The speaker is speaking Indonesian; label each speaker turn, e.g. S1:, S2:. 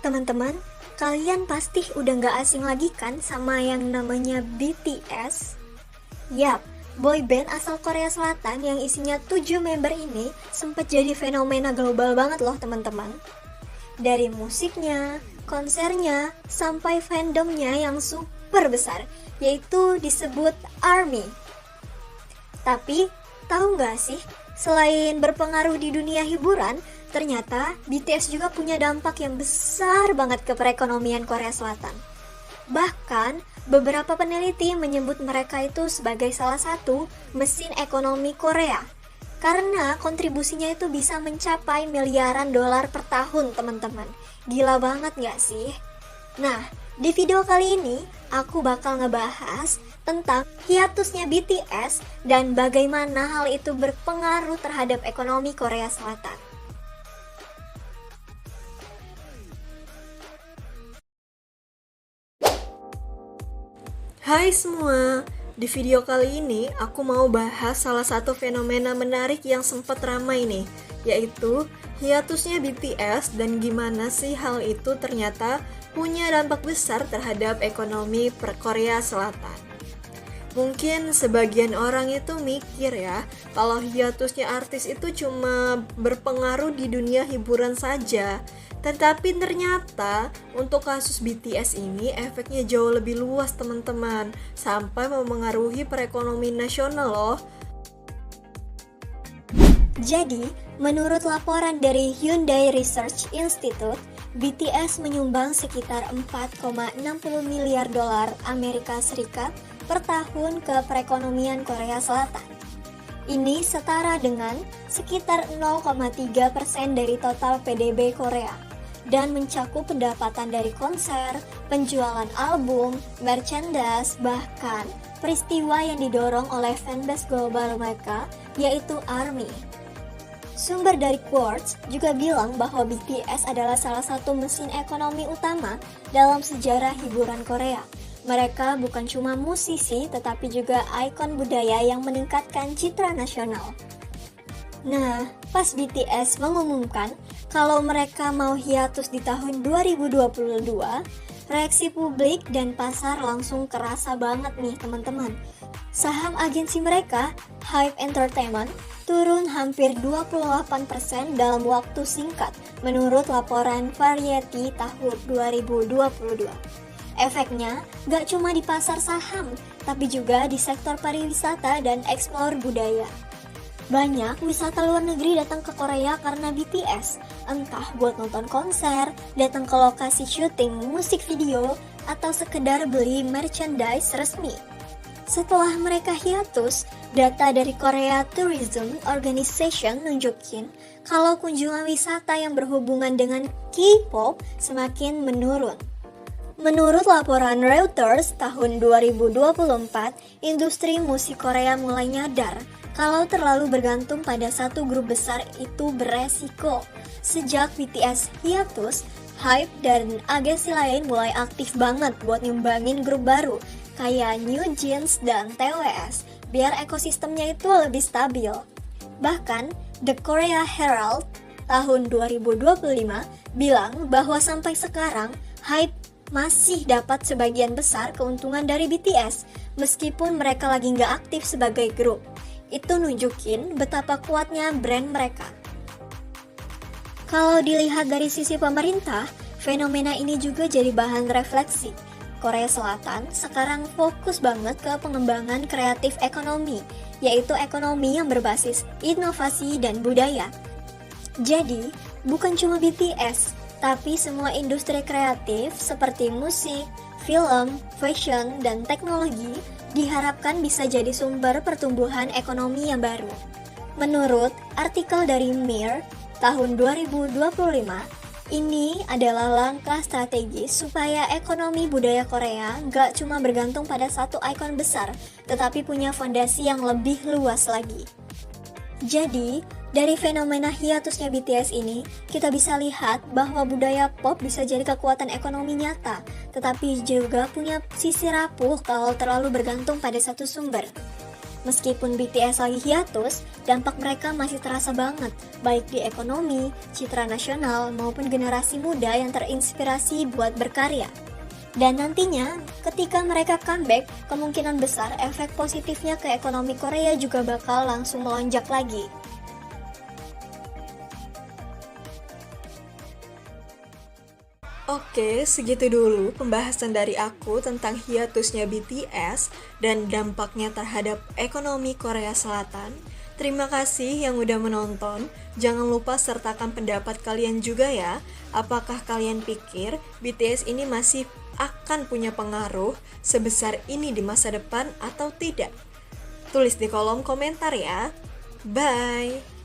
S1: Teman-teman, kalian pasti udah gak asing lagi kan sama yang namanya BTS? Yap, boyband asal Korea Selatan yang isinya 7 member ini sempat jadi fenomena global banget loh teman-teman. Dari musiknya, konsernya, sampai fandomnya yang super besar, yaitu disebut ARMY. Tapi, tahu gak sih, selain berpengaruh di dunia hiburan, ternyata BTS juga punya dampak yang besar banget ke perekonomian Korea Selatan. Bahkan, beberapa peneliti menyebut mereka itu sebagai salah satu mesin ekonomi Korea. Karena kontribusinya itu bisa mencapai miliaran dolar per tahun, teman-teman. Gila banget gak sih? Nah, di video kali ini, aku bakal ngebahas tentang hiatusnya BTS dan bagaimana hal itu berpengaruh terhadap ekonomi Korea Selatan.
S2: Hai semua, di video kali ini aku mau bahas salah satu fenomena menarik yang sempat ramai nih, yaitu hiatusnya BTS dan gimana sih hal itu ternyata punya dampak besar terhadap ekonomi Korea Selatan. Mungkin sebagian orang itu mikir ya, kalau hiatusnya artis itu cuma berpengaruh di dunia hiburan saja. Tetapi ternyata untuk kasus BTS ini efeknya jauh lebih luas teman-teman, sampai memengaruhi perekonomian nasional loh.
S1: Jadi, menurut laporan dari Hyundai Research Institute, BTS menyumbang sekitar 4,60 miliar dolar Amerika Serikat per tahun ke perekonomian Korea Selatan. Ini setara dengan sekitar 0,3% dari total PDB Korea dan mencakup pendapatan dari konser, penjualan album, merchandise, bahkan peristiwa yang didorong oleh fanbase global mereka, yaitu ARMY. Sumber dari Quartz juga bilang bahwa BTS adalah salah satu mesin ekonomi utama dalam sejarah hiburan Korea. Mereka bukan cuma musisi, tetapi juga ikon budaya yang meningkatkan citra nasional. Nah, pas BTS mengumumkan kalau mereka mau hiatus di tahun 2022, reaksi publik dan pasar langsung kerasa banget nih teman-teman. Saham agensi mereka, Hype Entertainment, turun hampir 28% dalam waktu singkat menurut laporan Variety tahun 2022. Efeknya gak cuma di pasar saham, tapi juga di sektor pariwisata dan eksplor budaya. Banyak wisata luar negeri datang ke Korea karena BTS, entah buat nonton konser, datang ke lokasi syuting musik video, atau sekedar beli merchandise resmi. Setelah mereka hiatus, data dari Korea Tourism Organization nunjukin kalau kunjungan wisata yang berhubungan dengan K-pop semakin menurun. Menurut laporan Reuters tahun 2024, industri musik Korea mulai nyadar kalau terlalu bergantung pada satu grup besar itu beresiko. Sejak BTS hiatus, Hype dan agensi lain mulai aktif banget buat nyumbangin grup baru kayak New Jeans dan TWS biar ekosistemnya itu lebih stabil. Bahkan, The Korea Herald tahun 2025 bilang bahwa sampai sekarang Hype masih dapat sebagian besar keuntungan dari BTS meskipun mereka lagi nggak aktif sebagai grup. Itu nunjukin betapa kuatnya brand mereka. Kalau dilihat dari sisi pemerintah, fenomena ini juga jadi bahan refleksi. Korea Selatan sekarang fokus banget ke pengembangan kreatif ekonomi, yaitu ekonomi yang berbasis inovasi dan budaya. Jadi, bukan cuma BTS, tapi semua industri kreatif seperti musik, film, fashion, dan teknologi diharapkan bisa jadi sumber pertumbuhan ekonomi yang baru. Menurut artikel dari Mir tahun 2025, ini adalah langkah strategis supaya ekonomi budaya Korea gak cuma bergantung pada satu ikon besar, tetapi punya fondasi yang lebih luas lagi. Jadi, dari fenomena hiatusnya BTS ini, kita bisa lihat bahwa budaya pop bisa jadi kekuatan ekonomi nyata, tetapi juga punya sisi rapuh kalau terlalu bergantung pada satu sumber. Meskipun BTS lagi hiatus, dampak mereka masih terasa banget, baik di ekonomi, citra nasional, maupun generasi muda yang terinspirasi buat berkarya. Dan nantinya, ketika mereka comeback, kemungkinan besar efek positifnya ke ekonomi Korea juga bakal langsung melonjak lagi.
S2: Oke, segitu dulu pembahasan dari aku tentang hiatusnya BTS dan dampaknya terhadap ekonomi Korea Selatan. Terima kasih yang udah menonton. Jangan lupa sertakan pendapat kalian juga ya. Apakah kalian pikir BTS ini masih akan punya pengaruh sebesar ini di masa depan atau tidak? Tulis di kolom komentar ya. Bye!